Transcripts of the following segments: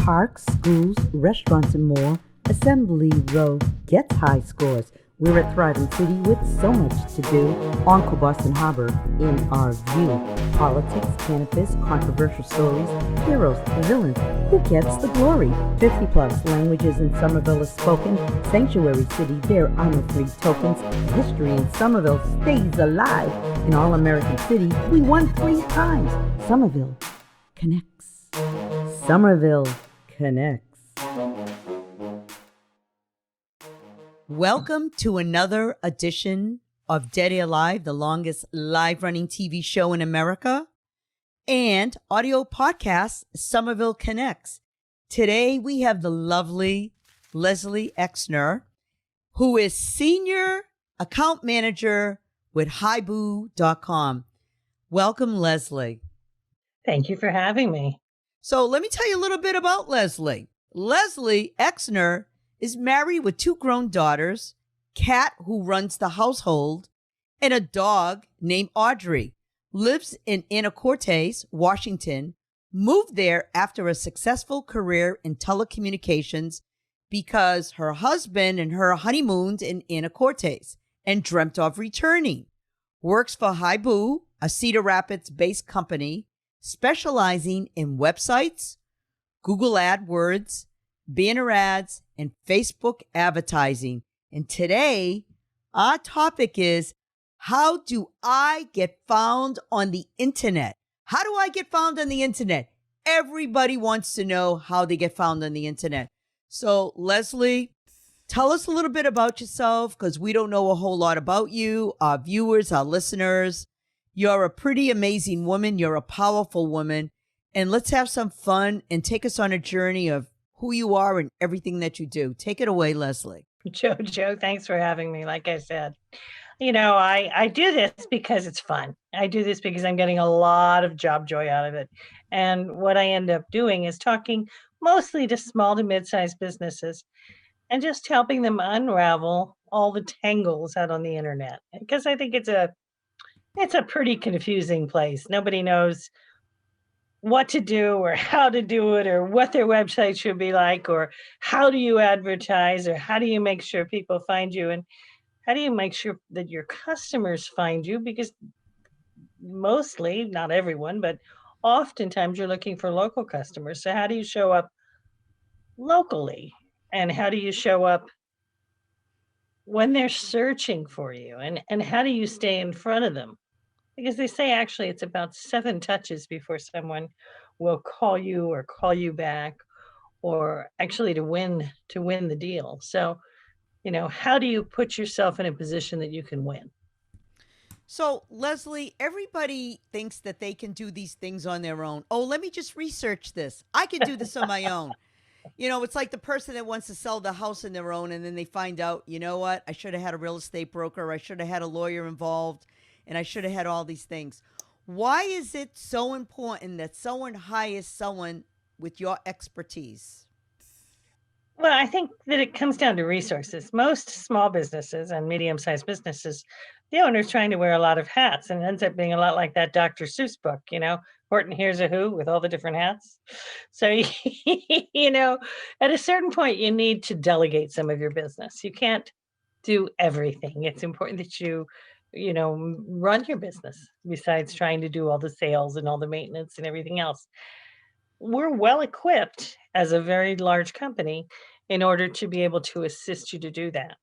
Parks, schools, restaurants, and more, Assembly Row gets high scores. We're a thriving city with so much to do on Boston Harbor in our view. Politics, cannabis, controversial stories, heroes, villains, who gets the glory? 50 plus languages in Somerville is spoken. Sanctuary city, there are no free tokens. History in Somerville stays alive. In All American City, we won 3 times. Somerville connects. Somerville connects. Welcome to another edition of Dead Air Live, the longest live-running TV show in America, and audio podcast, Somerville Connects. Today, we have the lovely Leslie Exner, who is Senior Account Manager with highboo.com. Welcome, Leslie. Thank you for having me. So let me tell you a little bit about Leslie. Leslie Exner is married with 2 grown daughters, cat who runs the household, and a dog named Audrey. Lives in Anacortes, Washington, moved there after a successful career in telecommunications because her husband and her honeymooned in Anacortes and dreamt of returning. Works for Highboo, a Cedar Rapids-based company specializing in websites, Google AdWords, banner ads, and Facebook advertising. And today, our topic is, how do I get found on the internet? How do I get found on the internet? Everybody wants to know how they get found on the internet. So, Leslie, tell us a little bit about yourself, because we don't know a whole lot about you, our viewers, our listeners. You're a pretty amazing woman. You're a powerful woman. And let's have some fun and take us on a journey of who you are and everything that you do. Take it away, Leslie. Joe, thanks for having me. Like I said, I do this because it's fun. I do this because I'm getting a lot of job joy out of it. And what I end up doing is talking mostly to small to mid-sized businesses and just helping them unravel all the tangles out on the internet. Because I think it's a pretty confusing place. Nobody knows what to do or how to do it or what their website should be like or how do you advertise or how do you make sure people find you and how do you make sure that your customers find you, because mostly, not everyone, but oftentimes you're looking for local customers. So how do you show up locally, and how do you show up when they're searching for you, and how do you stay in front of them? Because they say actually it's about 7 touches before someone will call you or call you back or actually to win the deal. So, how do you put yourself in a position that you can win? So, Leslie, everybody thinks that they can do these things on their own. Oh, let me just research this. I can do this on my own. It's like the person that wants to sell the house on their own and then they find out, you know what? I should have had a real estate broker. I should have had a lawyer involved, and I should have had all these things. Why is it so important that someone hires someone with your expertise? Well, I think that it comes down to resources. Most small businesses and medium-sized businesses, the owner's trying to wear a lot of hats, and it ends up being a lot like that Dr. Seuss book, Horton Hears a Who with all the different hats. So, at a certain point, you need to delegate some of your business. You can't do everything. It's important that you run your business besides trying to do all the sales and all the maintenance and everything else. We're well equipped as a very large company in order to be able to assist you to do that.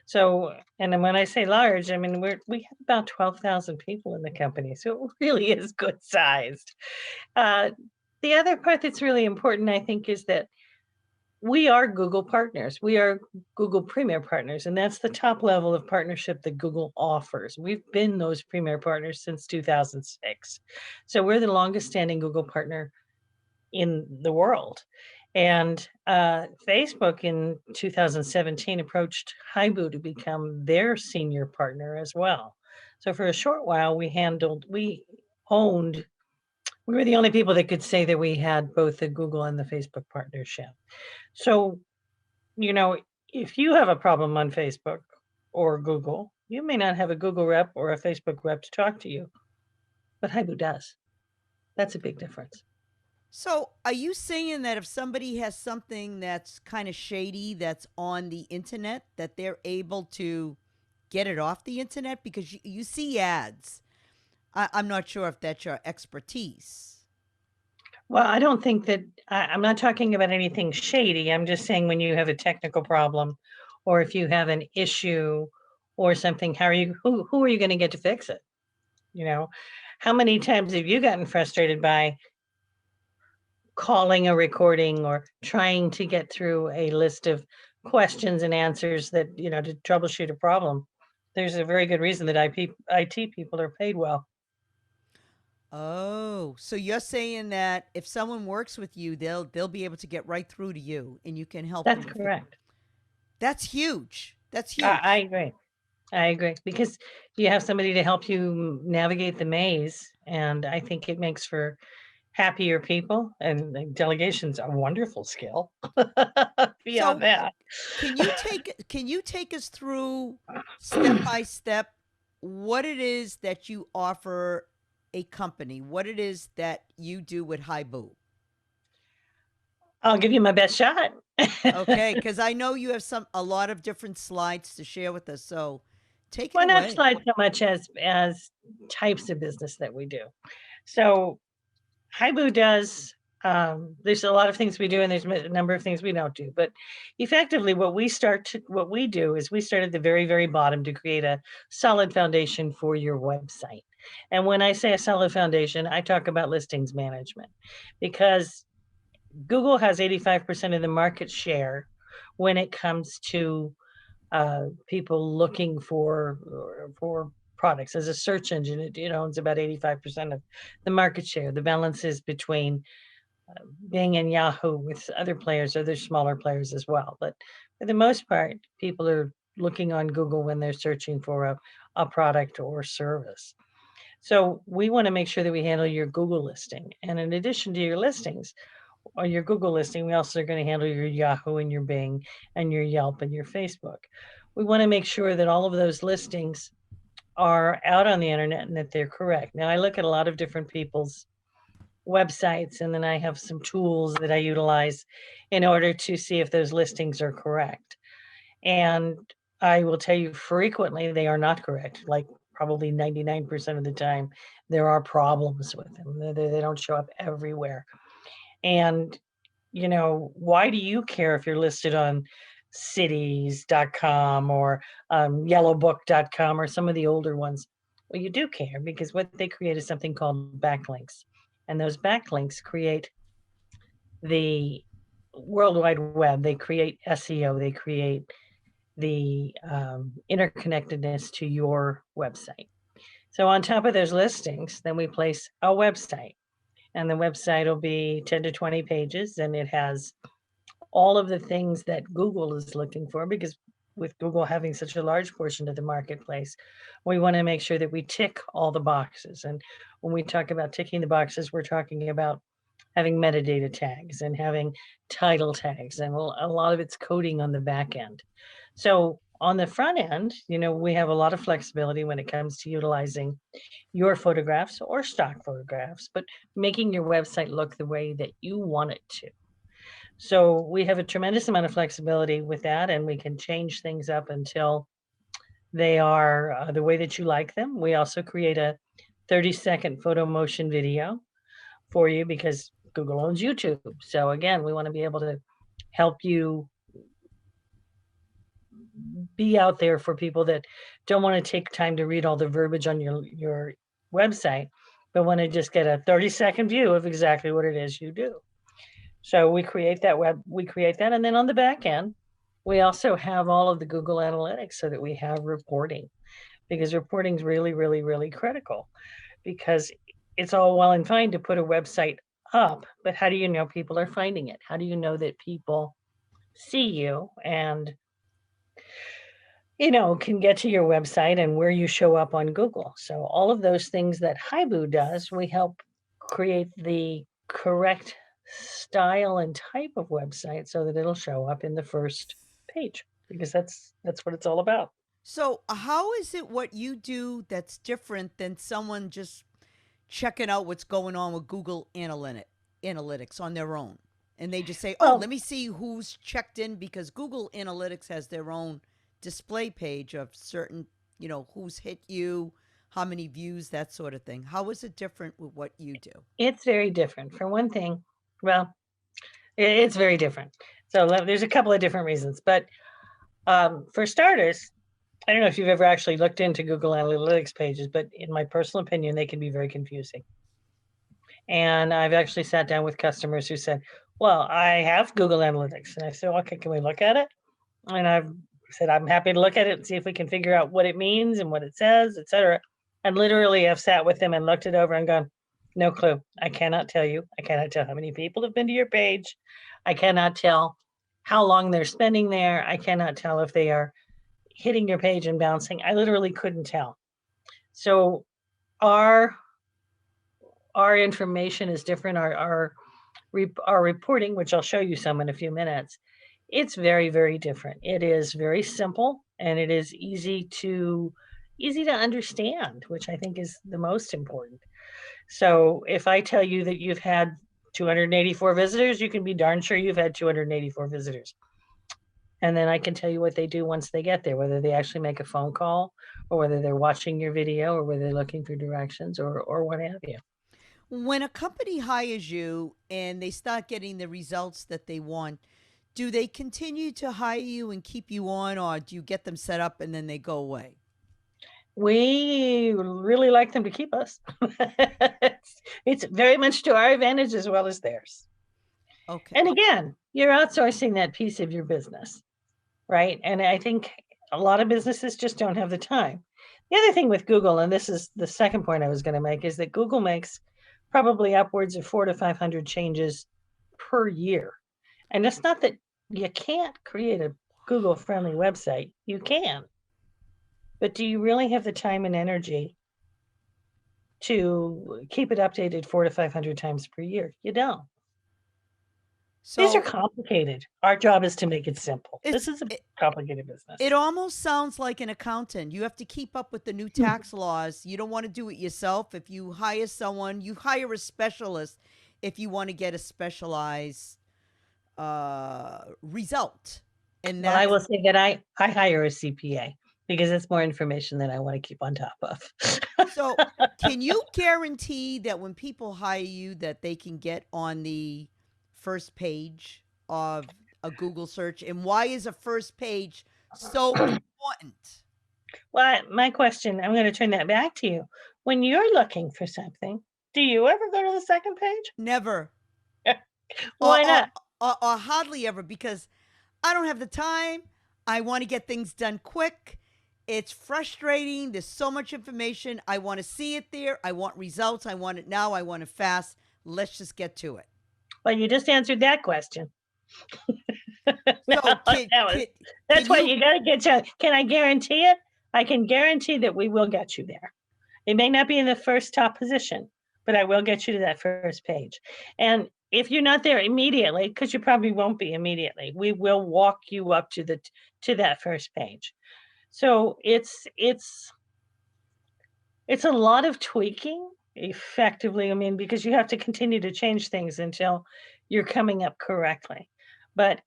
So, and then when I say large, I mean we have about 12,000 people in the company, so it really is good sized. Uh, the other part that's really important, I think, is that we are Google partners. We are Google Premier partners, and that's the top level of partnership that Google offers. We've been those Premier partners since 2006. So we're the longest standing Google partner in the world. And Facebook in 2017 approached Haibu to become their senior partner as well. So for a short while, owned, we were the only people that could say that we had both the Google and the Facebook partnership. So, you know, if you have a problem on Facebook or Google, you may not have a Google rep or a Facebook rep to talk to you, but Haibu does. That's a big difference. So, are you saying that if somebody has something that's kind of shady that's on the internet, that they're able to get it off the internet? Because you see ads. I'm not sure if that's your expertise. Well, I don't think that I'm not talking about anything shady. I'm just saying when you have a technical problem or if you have an issue or something, how are you who are you going to get to fix it? You know, how many times have you gotten frustrated by calling a recording or trying to get through a list of questions and answers that, to troubleshoot a problem? There's a very good reason that IT people are paid well. Oh, so you're saying that if someone works with you, they'll be able to get right through to you and you can help That's them correct. That's huge. That's I huge. agree. I agree because you have somebody to help you navigate the maze, and I think it makes for happier people, and delegation's a wonderful skill. Beyond So, that. can you take us through step by step what it is that you offer a company, what it is that you do with Haibu? I'll give you my best shot. Okay, because I know you have a lot of different slides to share with us. So, take it Well, not away. slides so much as types of business that we do. So, Haibu does, there's a lot of things we do, and there's a number of things we don't do, but effectively, what we do is we start at the very, very bottom to create a solid foundation for your website. And when I say a solid foundation, I talk about listings management because Google has 85% of the market share when it comes to people looking for products. As a search engine, it owns about 85% of the market share. The balance is between Bing and Yahoo with other players, other smaller players as well. But for the most part, people are looking on Google when they're searching for a product or service. So we want to make sure that we handle your Google listing. And in addition to your listings or your Google listing, we also are going to handle your Yahoo and your Bing and your Yelp and your Facebook. We want to make sure that all of those listings are out on the internet and that they're correct. Now, I look at a lot of different people's websites and then I have some tools that I utilize in order to see if those listings are correct. And I will tell you frequently they are not correct. Like probably 99% of the time, there are problems with them. They don't show up everywhere. And why do you care if you're listed on cities.com or yellowbook.com or some of the older ones? Well, you do care because what they create is something called backlinks. And those backlinks create the World Wide Web, they create SEO, they create the interconnectedness to your website. So, on top of those listings, then we place a website, and the website will be 10 to 20 pages, and it has all of the things that Google is looking for because with Google having such a large portion of the marketplace, we want to make sure that we tick all the boxes. And when we talk about ticking the boxes, we're talking about having metadata tags and having title tags, and a lot of it's coding on the back end. So on the front end, we have a lot of flexibility when it comes to utilizing your photographs or stock photographs, but making your website look the way that you want it to. So we have a tremendous amount of flexibility with that, and we can change things up until they are the way that you like them. We also create a 30-second photo motion video for you because Google owns YouTube. So again, we want to be able to help you be out there for people that don't want to take time to read all the verbiage on your website, but want to just get a 30-second view of exactly what it is you do. So we create that, and then on the back end, we also have all of the Google Analytics so that we have reporting because reporting is really, really, really critical because it's all well and fine to put a website up, but how do you know people are finding it? How do you know that people see you and can get to your website and where you show up on Google? So all of those things that Haibu does, we help create the correct style and type of website so that it'll show up in the first page because that's what it's all about. So, how is it what you do that's different than someone just checking out what's going on with Google Analytics? Analytics on their own. And they just say, oh, let Well, me see who's checked in because Google Analytics has their own display page of certain, who's hit you, how many views, that sort of thing. How is it different with what you do? it's very different. For one thing, well, it's very different. So there's a couple of different reasons. But for starters, I don't know if you've ever actually looked into Google Analytics pages, but in my personal opinion, they can be very confusing. And I've actually sat down with customers who said, well, I have Google Analytics. And I said, okay, can we look at it? And I've said, I'm happy to look at it and see if we can figure out what it means and what it says, et cetera. And literally, I've sat with them and looked it over and gone, no clue. I cannot tell you. I cannot tell how many people have been to your page. I cannot tell how long they're spending there. I cannot tell if they are hitting your page and bouncing. I literally couldn't tell. So our information is different. Our reporting, which I'll show you some in a few minutes, it's very, very different. It is very simple and it is easy to understand, which I think is the most important. So if I tell you that you've had 284 visitors, you can be darn sure you've had 284 visitors. And then I can tell you what they do once they get there, whether they actually make a phone call or whether they're watching your video or whether they're looking for directions or what have you. When a company hires you and they start getting the results that they want, do they continue to hire you and keep you on, or do you get them set up and then they go away? We really like them to keep us. It's very much to our advantage as well as theirs. Okay. And again, you're outsourcing that piece of your business, right? And I think a lot of businesses just don't have the time. The other thing with Google, and this is the second point I was going to make, is that Google makes probably upwards of 400 to 500 changes per year. And it's not that you can't create a Google friendly website, you can. But do you really have the time and energy to keep it updated 400 to 500 times per year? You don't. These are So complicated. Our job is to make it simple. it's This is a it, complicated business. it almost sounds like an accountant. You have to keep up with the new tax laws. You don't want to do it yourself. If you hire someone, you hire a specialist if you want to get a specialized result. And Well, I that's will say that I hire a CPA because it's more information that I want to keep on top of. so. Can you guarantee that when people hire you that they can get on the first page of a Google search? And why is a first page so important? Well, my question, I'm going to turn that back to you. When you're looking for something, do you ever go to the second page? Never. Or, Why or, not? or hardly ever, because I don't have the time. I want to get things done quick. It's frustrating. There's so much information. I want to see it there. I want results. I want it now. I want it fast. Let's just get to it. Well, you just answered that question. So Now, can that's why you you got to get to. Can I guarantee it? I can guarantee that we will get you there. It may not be in the first top position, but I will get you to that first page. And if you're not there immediately, because you probably won't be immediately, we will walk you up to that first page. So it's a lot of tweaking effectively. I mean, because you have to continue to change things until you're coming up correctly. But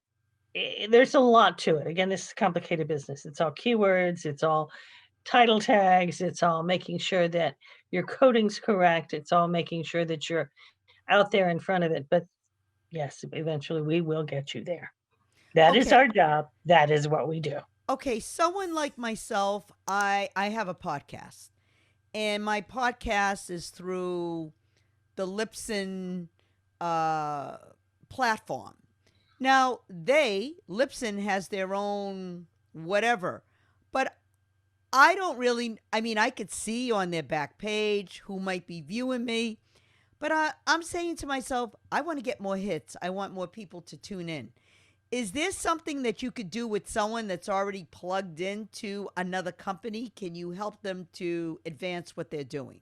there's a lot to it. Again, this is complicated business. It's all keywords, it's all title tags, it's all making sure that your coding's correct, it's all making sure that you're out there in front of it. But yes, eventually we will get you there. That is okay? our job. That is what we do. Okay, someone like myself, I have a podcast, and my podcast is through the Lipson uh, platform. Now, Lipson has their own whatever, but I don't really, I mean, I could see on their back page who might be viewing me, but I'm saying to myself, I want to get more hits. I want more people to tune in. Is there something that you could do with someone that's already plugged into another company? Can you help them to advance what they're doing?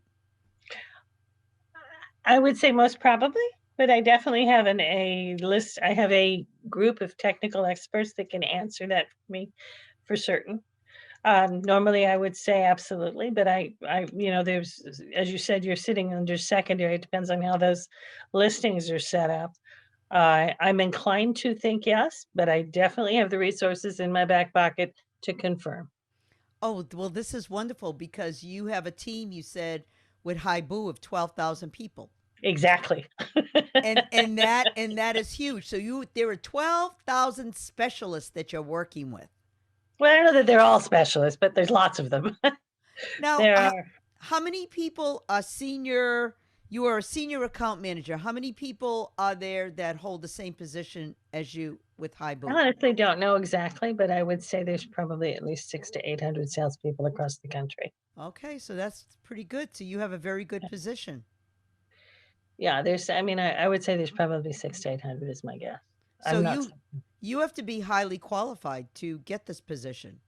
I would say most probably, but I definitely have a list. I have a group of technical experts that can answer that for me for certain. Normally, I would say absolutely, but there's, as you said, you're sitting under secondary. It depends on how those listings are set up. I'm inclined to think yes, but I definitely have the resources in my back pocket to confirm. Oh, well, this is wonderful because you have a team, you said, with Haibu of 12,000 people. Exactly. And that is huge. So there are 12,000 specialists that you're working with. Well, I don't know that they're all specialists, but there's lots of them. Now, There how, are. how many people are senior? You are a senior account manager. How many people are there that hold the same position as you with I Haibu? honestly don't know exactly, but I would say there's probably at least 600 to 800 salespeople across the country. Okay, so that's pretty good. So you have a very good position. Yeah, I would say there's probably 600 to 800 is my guess. So I'm not. you have to be highly qualified to get this position.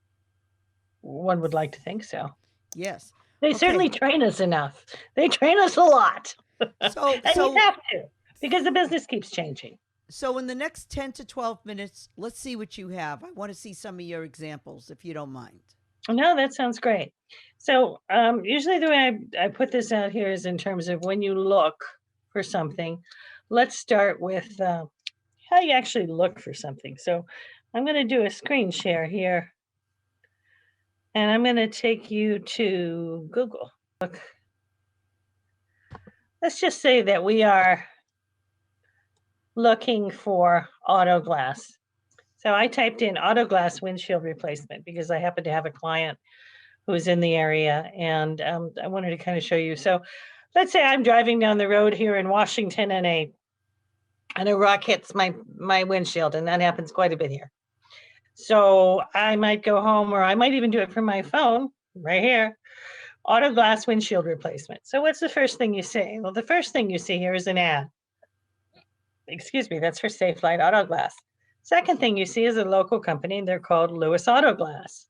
One would like to think so. Yes. They Okay. certainly train us enough. They train us a lot. So And you so have to, because the business keeps changing. so in the next 10 to 12 minutes, let's see what you have. I want to see some of your examples if you don't mind. No, that sounds great. So, usually the way I put this out here is in terms of when you look for something. Let's start with how you actually look for something. So, I'm going to do a screen share here, and I'm going to take you to Google. Look, let's just say that we are looking for auto glass. So I typed in auto glass windshield replacement because I happen to have a client who's in the area, and I wanted to kind of show you. So let's say I'm driving down the road here in Washington, and a rock hits my windshield, and that happens quite a bit here. So I might go home, or I might even do it from my phone right here. Auto glass windshield replacement. So what's the first thing you see? Well, the first thing you see here is an ad. Excuse me, that's for Safe Light Auto Glass. Second thing you see is a local company, and they're called Lewis Auto Glass.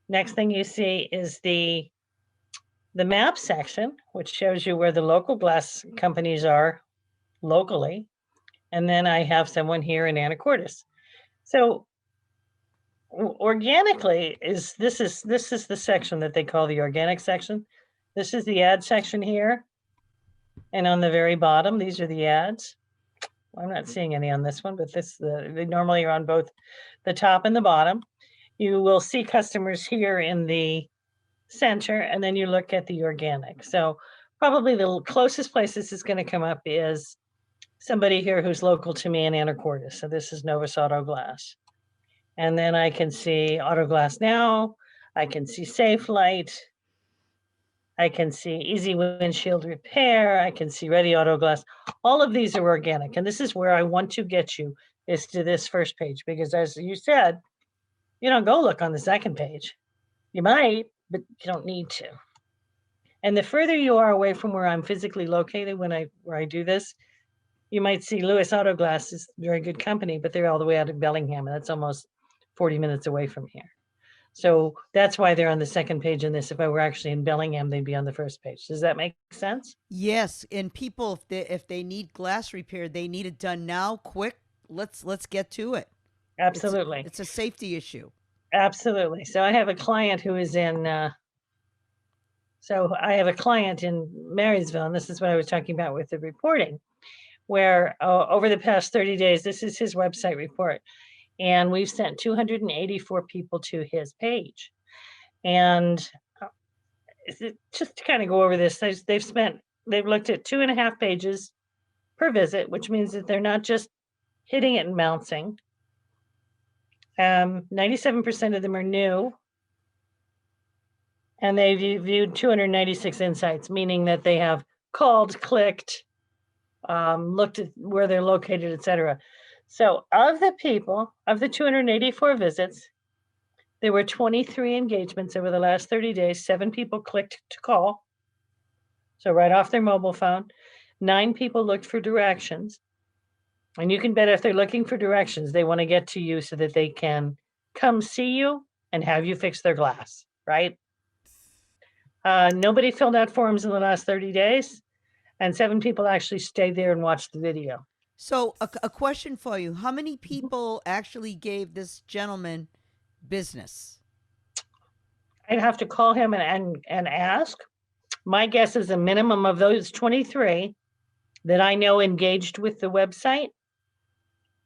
Next thing you see is the map section, which shows you where the local glass companies are locally. And then I have someone here in Anacortes. So organically this is the section that they call the organic section. This is the ad section here. And on the very bottom, these are the ads. I'm not seeing any on this one, but they normally are on both the top and the bottom. You will see customers here in the center, and then you look at the organic. So probably the closest place this is going to come up is somebody here who's local to me in Anacortes. So this is Novus Auto Glass. And then I can see Auto Glass Now. I can see Safe Light. I can see Easy Windshield Repair. I can see Ready Auto Glass. All of these are organic. And this is where I want to get you, is to this first page, because as you said, you don't go look on the second page. You might, but you don't need to. And the further you are away from where I'm physically located where I do this, you might see Lewis Auto Glass is very good company, but they're all the way out of Bellingham, and that's almost 40 minutes away from here. So that's why they're on the second page in this. If I were actually in Bellingham, they'd be on the first page. Does that make sense? Yes, and people, if they need glass repair, they need it done now, quick. Let's get to it. It's Absolutely. it's a safety issue. Absolutely. So I have a client who is in Marysville, and this is what I was talking about with the reporting, where over the past 30 days, this is his website report, and we've sent 284 people to his page. And just to kind of go over this, they've looked at 2.5 pages per visit, which means that they're not just hitting it and bouncing. 97% of them are new, and they viewed 296 insights, meaning that they have called, clicked, looked at where they're located, etc. So of the 284 visits, there were 23 engagements over the last 30 days. 7 people clicked to call, so right off their mobile phone. 9 people looked for directions. And you can bet if they're looking for directions, they want to get to you so that they can come see you and have you fix their glass, right? Nobody filled out forms in the last 30 days, and 7 people actually stayed there and watched the video. So a question for you: how many people actually gave this gentleman business? I'd have to call him and ask. My guess is a minimum of those 23 that I know engaged with the website,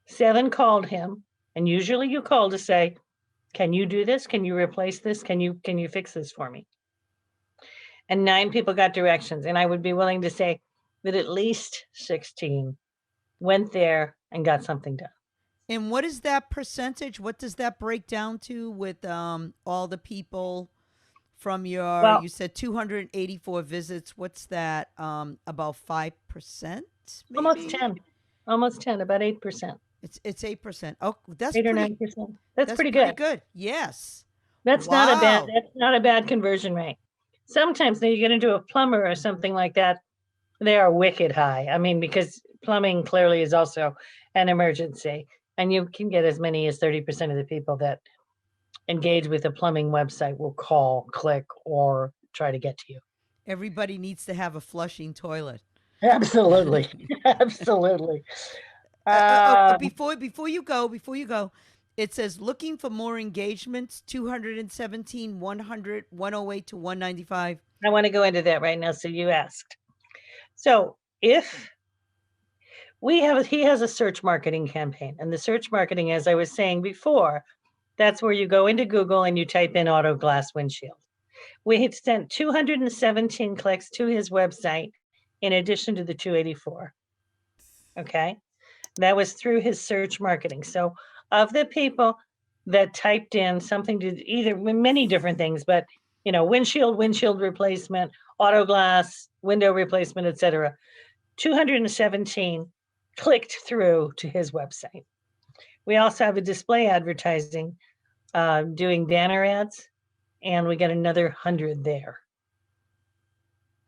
7 called him, and usually you call to say, "Can you do this? Can you replace this? Can you fix this for me?" And 9 people got directions, and I would be willing to say that at least 16 went there and got something done. And what is that percentage? What does that break down to with all the people from your, Well, you said 284 visits. What's that? About 5% almost maybe? 10. Almost 10, about 8%. It's 8%. Oh, that's 8 or pretty 9%. That's that's pretty pretty good. good. Yes. That's not a bad Wow. conversion rate. Sometimes when you get into a plumber or something like that, they are wicked high. I mean, because plumbing clearly is also an emergency, and you can get as many as 30% of the people that engage with a plumbing website will call, click, or try to get to you. Everybody needs to have a flushing toilet. Absolutely. Absolutely. Uh, Before you go, it says looking for more engagements 217, 100, 108 to 195. I want to go into that right now. So you asked. So if he has a search marketing campaign, and the search marketing, as I was saying before, that's where you go into Google and you type in auto glass windshield. We had sent 217 clicks to his website in addition to the 284. Okay. That was through his search marketing. So, of the people that typed in something to either many different things, but windshield replacement, auto glass, window replacement, etc., 217 clicked through to his website. We also have a display advertising doing banner ads, and we got another 100 there.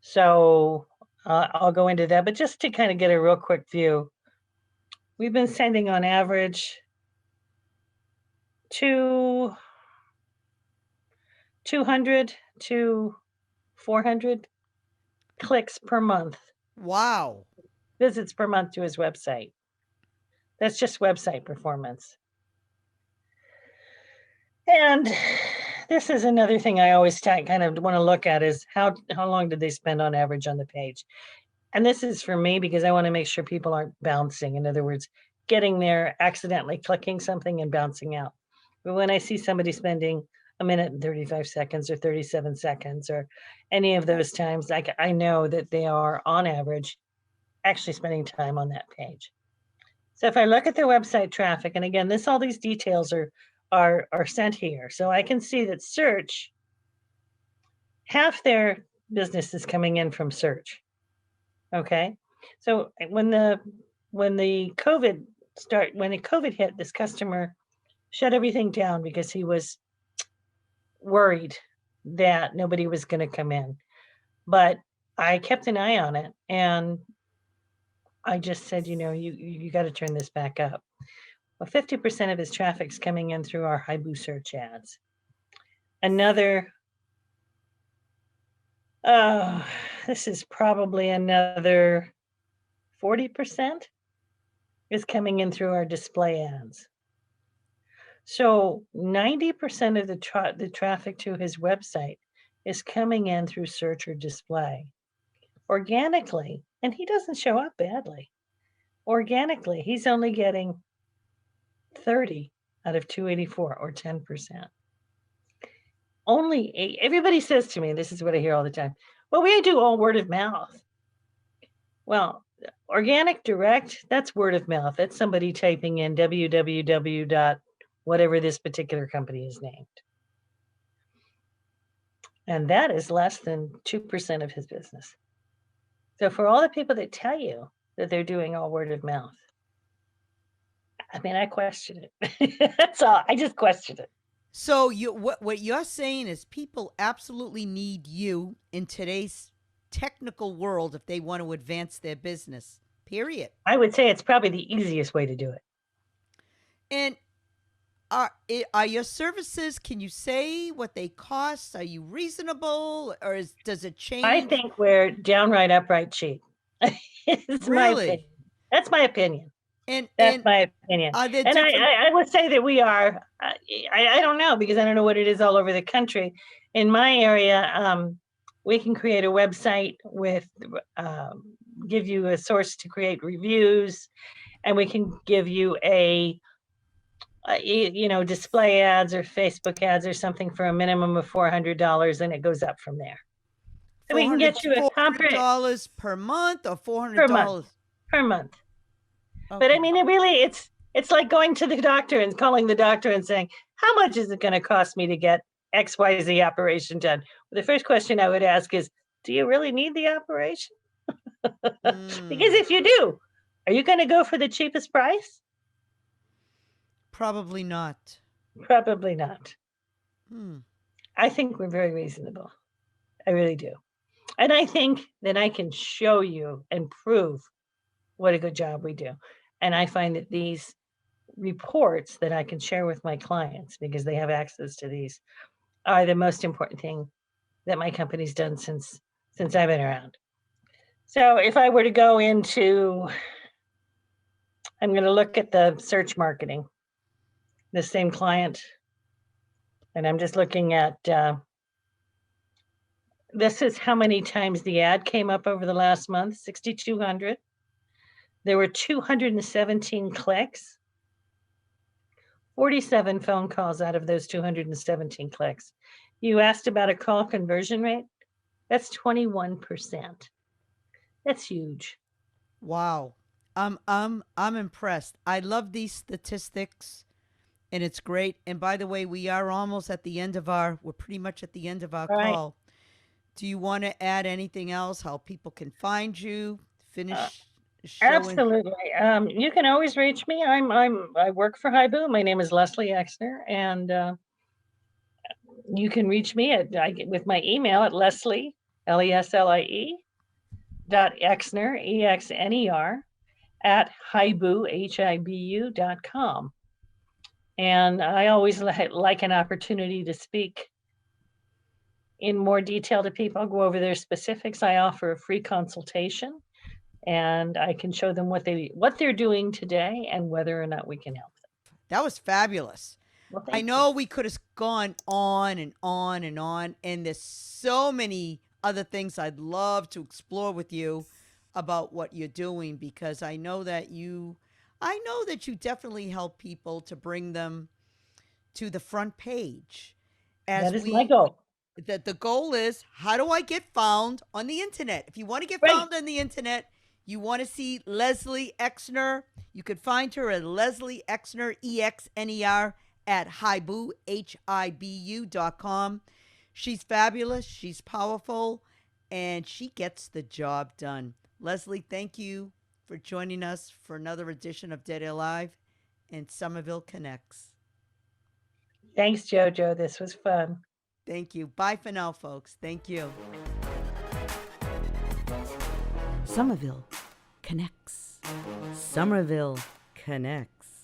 So I'll go into that, but just to kind of get a real quick view, we've been sending on average 200 to 400 clicks per month, Wow. visits per month to his website. That's just website performance. And this is another thing I always kind of want to look at is how long did they spend on average on the page? And this is for me because I want to make sure people aren't bouncing. In other words, getting there, accidentally clicking something and bouncing out. But when I see somebody spending a minute and 35 seconds or 37 seconds or any of those times, I know that they are on average actually spending time on that page. So if I look at their website traffic, and again, all these details are sent here. So I can see that search, half their business is coming in from search. Okay. So when the COVID hit, this customer shut everything down because he was worried that nobody was going to come in. But I kept an eye on it and I just said, you got to turn this back up. Well, 50% of his traffic's coming in through our Haibu search ads. Another, this is probably another 40% is coming in through our display ads. So 90% of the traffic to his website is coming in through search or display. Organically, and he doesn't show up badly. Organically, he's only getting 30 out of 284 or 10%. Everybody says to me, this is what I hear all the time. Well, we do all word of mouth. Well, organic direct, that's word of mouth. That's somebody typing in www. Whatever this particular company is named. And that is less than 2% of his business. So for all the people that tell you that they're doing all word of mouth, I mean, I question it. That's all. I just question it. So what you're saying is people absolutely need you in today's technical world if they want to advance their business. Period. I would say it's probably the easiest way to do it. And are your services, can you say what they cost? Are you reasonable or does it change? I think we're downright upright cheap. It's my Really? opinion. That's my opinion. And That's my opinion. are there And different I would say that we are, I don't know because I don't know what it is all over the country. In my area, we can create a website with, give you a source to create reviews, and we can give you display ads or Facebook ads or something for a minimum of $400, and it goes up from there. So we can get you a $400 per month or per month. $400 Per month. Okay. But I mean, it's like going to the doctor and calling the doctor and saying, how much is it going to cost me to get XYZ operation done? Well, the first question I would ask is, do you really need the operation? Because if you do, are you going to go for the cheapest price? Probably not. Probably not. Hmm. I think we're very reasonable. I really do. And I think that I can show you and prove what a good job we do. And I find that these reports that I can share with my clients, because they have access to these, are the most important thing that my company's done since I've been around. So if I were to go into, I'm going to look at the search marketing, the same client, and I'm just looking at, this is how many times the ad came up over the last month, 6,200. There were 217 clicks, 47 phone calls out of those 217 clicks. You asked about a call conversion rate. That's 21%. That's huge. Wow. I'm impressed. I love these statistics, and it's great. And by the way, we are almost at the end of we're pretty much at the end of our call. Do you want to add anything else? How people can find you? Finish showing. Absolutely. You can always reach me. I work for Haibu. My name is Leslie Exner, and you can reach me with my email at Leslie, LESLIE .exner, EXNER, at Haibu, HIBU.com. And I always like an opportunity to speak in more detail to people, go over their specifics. I offer a free consultation, and I can show them what they're doing today and whether or not we can help them. That was fabulous. Well, I know we could have gone on and on and on, and there's so many other things I'd love to explore with you about what you're doing, because I know that you definitely help people to bring them to the front page. That is my goal. That the goal is, how do I get found on the internet? If you want to get found on the internet, you want to see Leslie Exner, you could find her at Leslie Exner, EXNER, at Haibu, HIBU.com. She's fabulous. She's powerful, and she gets the job done. Leslie, thank you for joining us for another edition of Dead Alive and Somerville Connects. Thanks, JoJo. This was fun. Thank you. Bye for now, folks. Thank you. Somerville Connects. Somerville Connects.